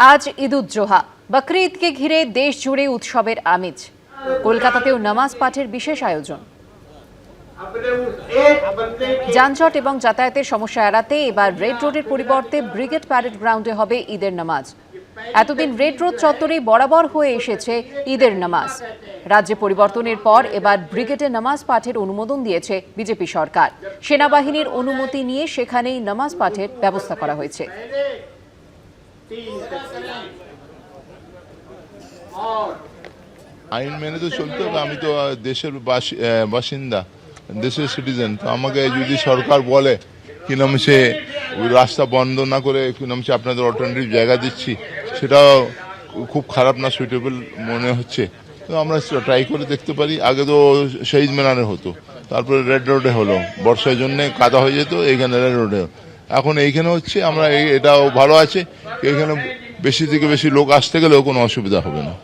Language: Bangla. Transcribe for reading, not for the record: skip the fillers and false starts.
আজ ঈদ-উজ-জোহা। বকরি ঈদকে ঘিরে দেশ জুড়ে উৎসবের আমেজ। কলকাতাতেও নামাজ পাঠের বিশেষ আয়োজন। যানজট এবং যাতায়াতের সমস্যা এড়াতে এবার রেড রোডের পরিবর্তে ব্রিগেড প্যারেড গ্রাউন্ডে হবে ঈদের নামাজ। এতদিন রেড রোড চত্বরেই বরাবর হয়ে এসেছে ঈদের নামাজ। রাজ্যে পরিবর্তনের পর এবার ব্রিগেডে নামাজ পাঠের অনুমোদন দিয়েছে বিজেপি সরকার। সেনাবাহিনীর অনুমতি নিয়ে সেখানেই নামাজ পাঠের ব্যবস্থা করা হয়েছে। আইন মেনে তো চলতে হবে। আমি তো দেশের বাসিন্দা, দেশের সিটিজেন। তো আমাকে যদি সরকার বলে কি নাম সে রাস্তা বন্ধ না করে কি নাম সে আপনাদের অল্টারনেটিভ জায়গা দিচ্ছি, সেটাও খুব খারাপ না, সুইটেবল মনে হচ্ছে। তো আমরা ট্রাই করে দেখতে পারি। আগে তো শহীদ মিনারে হতো, তারপরে রেড রোডে হলো, বর্ষার জন্য কাদা হয়ে যেত, এইখানে রেড রোডে। এখন এইখানে হচ্ছে, আমরা এটাও ভালো আছে, এখানে বেশি থেকে বেশি লোক আসতে গেলেও কোনো অসুবিধা হবে না।